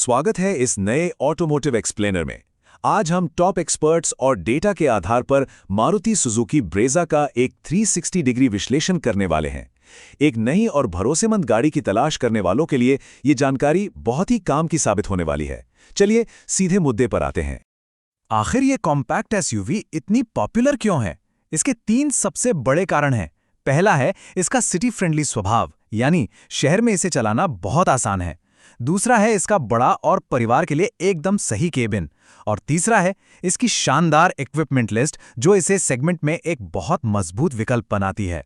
स्वागत है इस नए ऑटोमोटिव एक्सप्लेनर में। आज हम टॉप एक्सपर्ट्स और डेटा के आधार पर मारुति सुजुकी ब्रेजा का एक 360 डिग्री विश्लेषण करने वाले हैं। एक नई और भरोसेमंद गाड़ी की तलाश करने वालों के लिए ये जानकारी बहुत ही काम की साबित होने वाली है। चलिए सीधे मुद्दे पर आते हैं। आखिर ये कॉम्पैक्ट एसयूवी इतनी पॉपुलर क्यों है? इसके 3 सबसे बड़े कारण हैं। पहला है इसका सिटी फ्रेंडली स्वभाव, यानी शहर में इसे चलाना बहुत आसान है। दूसरा है इसका बड़ा और परिवार के लिए एकदम सही केबिन। और तीसरा है इसकी शानदार इक्विपमेंट लिस्ट, जो इसे सेगमेंट में एक बहुत मजबूत विकल्प बनाती है।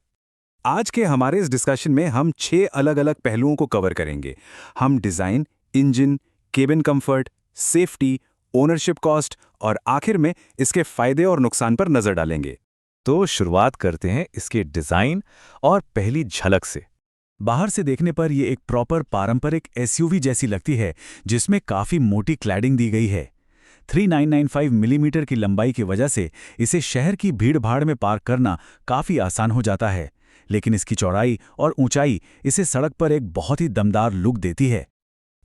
आज के हमारे इस डिस्कशन में हम 6 अलग-अलग पहलुओं को कवर करेंगे। हम design, engine, cabin comfort, safety, ownership cost और आखिर में इसके फायदे और नुकसान पर नजर डालेंगे। तो शुरुआत करते हैं इसके डिज़ाइन और पहली झलक से। बाहर से देखने पर यह एक प्रॉपर पारंपरिक एसयूवी जैसी लगती है, जिसमें काफी मोटी क्लैडिंग दी गई है। 3995 मिलीमीटर की लंबाई की वजह से इसे शहर की भीड़-भाड़ में पार्क करना काफी आसान हो जाता है, लेकिन इसकी चौड़ाई और ऊंचाई इसे सड़क पर एक बहुत ही दमदार लुक देती है।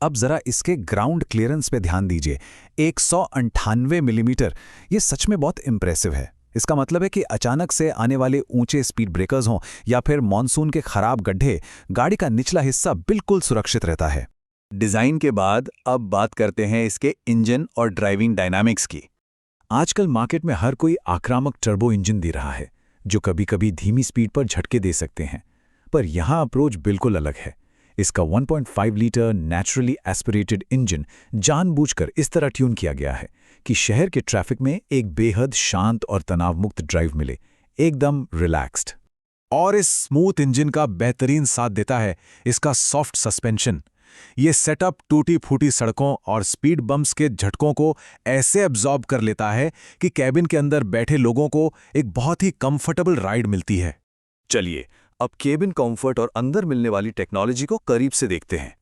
अब जरा इसके ग्राउंड क्लियरेंस पे ध्यान दीजिए। 198 मिलीमीटर, ये सच में बहुत इंप्रेसिव है। इसका मतलब है कि अचानक से आने वाले ऊंचे स्पीड ब्रेकर्स हों या फिर मॉनसून के खराब गड्ढे, गाड़ी का निचला हिस्सा बिल्कुल सुरक्षित रहता है। डिज़ाइन के बाद अब बात करते हैं इसके इंजन और ड्राइविंग डायनामिक्स की। आजकल मार्केट में हर कोई आक्रामक टर्बो इंजन दे रहा है, जो कभी-कभी धीमी स्पीड पर झटके दे सकते हैं, पर यहाँ अप्रोच बिल्कुल अलग है। इसका 1.5 लीटर नेचुरली एस्पिरेटेड इंजन जानबूझकर इस तरह ट्यून किया गया है कि शहर के ट्रैफिक में एक बेहद शांत और तनावमुक्त ड्राइव मिले, एकदम रिलैक्स्ड। और इस स्मूथ इंजन का बेहतरीन साथ देता है इसका सॉफ्ट सस्पेंशन। ये सेटअप टूटी-फूटी सड़कों और स्पीड बम्प्स के झटकों को ऐसे एब्जॉर्ब कर लेता है कि कैबिन के अंदर बैठे लोगों को एक बहुत ही कंफर्टेबल राइड मिलती है। चलिए अब केबिन कंफर्ट और अंदर मिलने वाली टेक्नोलॉजी को करीब से देखते हैं।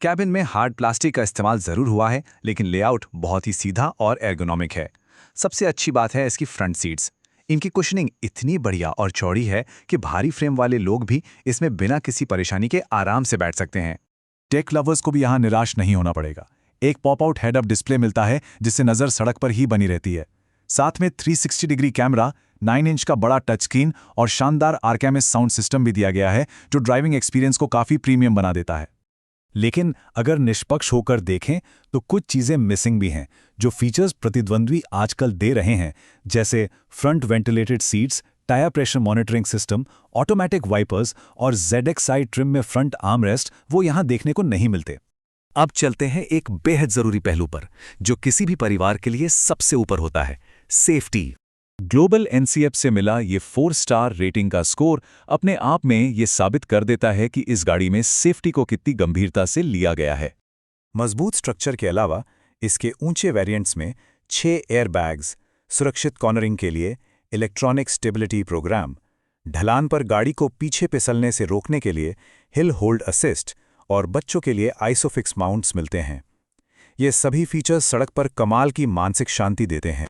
कैबिन में हार्ड प्लास्टिक का इस्तेमाल जरूर हुआ है, लेकिन लेआउट बहुत ही सीधा और एर्गोनॉमिक है। सबसे अच्छी बात है इसकी फ्रंट सीट्स। इनकी कुशनिंग इतनी बढ़िया और चौड़ी है कि भारी फ्रेम वाले लोग भी इसमें बिना किसी परेशानी के आराम से बैठ सकते हैं। टेक लवर्स को भी यहाँ निराश नहीं होना पड़ेगा। एक pop out head up display मिलता है, जिससे नज़र सड़क पर ही बनी रहती है। साथ में 360 डिग्री कैमरा, 9 इंच का बड़ा टच स्क्रीन और शानदार आरकेएमएस साउंड सिस्टम भी दिया गया है, जो ड्राइविंग एक्सपीरियंस को काफ़ी प्रीमियम बना देता है। लेकिन अगर निष्पक्ष होकर देखें तो कुछ चीज़ें मिसिंग भी हैं, जो फीचर्स प्रतिद्वंद्वी आजकल दे रहे हैं, जैसे front ventilated seats, tyre pressure monitoring system, automatic wipers और ZXi ट्रिम में फ्रंट आर्मरेस्ट वो यहाँ देखने को नहीं मिलते। अब चलते हैं एक बेहद जरूरी पहलू पर, जो किसी भी परिवार के लिए सबसे ऊपर होता है, सेफ्टी। ग्लोबल NCAP से मिला ये 4 स्टार रेटिंग का स्कोर अपने आप में ये साबित कर देता है कि इस गाड़ी में सेफ्टी को कितनी गंभीरता से लिया गया है। मजबूत स्ट्रक्चर के अलावा इसके ऊंचे वेरिएंट्स में 6 एयरबैग्स, सुरक्षित कॉर्नरिंग के लिए इलेक्ट्रॉनिक स्टेबिलिटी प्रोग्राम, ढलान पर गाड़ी को पीछे फिसलने से रोकने के लिए हिल होल्ड असिस्ट और बच्चों के लिए आइसोफिक्स माउंट्स मिलते हैं। ये सभी फीचर्स सड़क पर कमाल की मानसिक शांति देते हैं।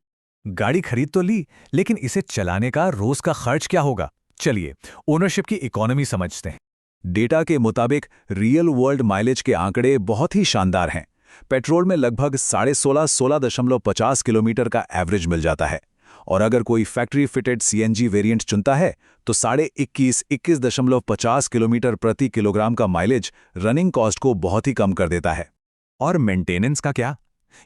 गाड़ी खरीद तो ली, लेकिन इसे चलाने का रोज का खर्च क्या होगा? चलिए ओनरशिप की इकोनॉमी समझते हैं। डेटा के मुताबिक रियल वर्ल्ड माइलेज के आंकड़े बहुत ही शानदार हैं। पेट्रोल में लगभग 16.50 किलोमीटर का एवरेज मिल जाता है, और अगर कोई फैक्ट्री फिटेड CNG वेरिएंट चुनता है तो 21.50 किलोमीटर प्रति किलोग्राम का माइलेज रनिंग कॉस्ट को बहुत ही कम कर देता है। और मेंटेनेंस का क्या?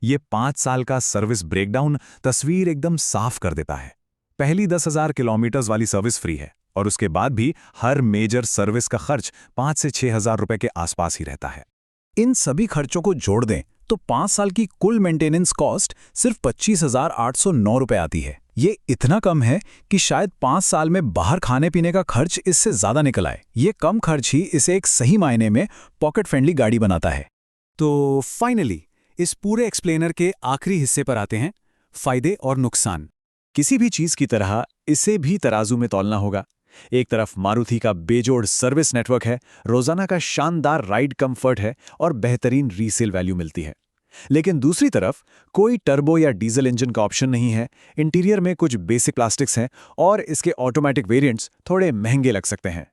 ये 5 साल का सर्विस ब्रेकडाउन तस्वीर एकदम साफ कर देता है। पहली 10,000 किलोमीटर वाली सर्विस फ्री है, और उसके बाद भी हर मेजर सर्विस का खर्च 5 से 6,000 रुपए के आसपास ही रहता है। इन सभी खर्चों को जोड़ दें तो 5 साल की कुल मेंटेनेंस कॉस्ट सिर्फ 25,809 रुपए आती है। ये इतना कम है कि शायद 5 साल में बाहर खाने पीने का खर्च इससे ज्यादा निकल आए। ये कम खर्च ही इसे एक सही मायने में पॉकेट फ्रेंडली गाड़ी बनाता है। तो फाइनली इस पूरे एक्सप्लेनर के आखिरी हिस्से पर आते हैं, फायदे और नुकसान। किसी भी चीज की तरह इसे भी तराजू में तौलना होगा। एक तरफ मारुति का बेजोड़ सर्विस नेटवर्क है, रोजाना का शानदार राइड कंफर्ट है और बेहतरीन रीसेल वैल्यू मिलती है। लेकिन दूसरी तरफ कोई टर्बो या डीजल इंजन का ऑप्शन नहीं है, इंटीरियर में कुछ बेसिक प्लास्टिक्स हैं और इसके ऑटोमेटिक वेरिएंट्स थोड़े महंगे लग सकते हैं।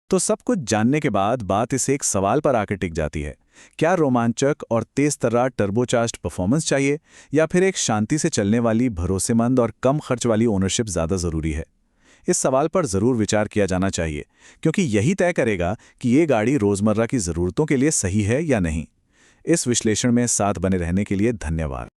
तो सब कुछ जानने के बाद बात इस एक सवाल पर आकर टिक जाती है क्या रोमांचक और तेज तर्रार टर्बोचार्ज्ड परफॉर्मेंस चाहिए या फिर एक शांति से चलने वाली, भरोसेमंद और कम खर्च वाली ओनरशिप ज़्यादा ज़रूरी है? इस सवाल पर ज़रूर विचार किया जाना चाहिए, क्योंकि यही तय करेगा कि ये गाड़ी रोज़मर्रा की ज़रूरतों के लिए सही है या नहीं। इस विश्लेषण में साथ बने रहने के लिए धन्यवाद।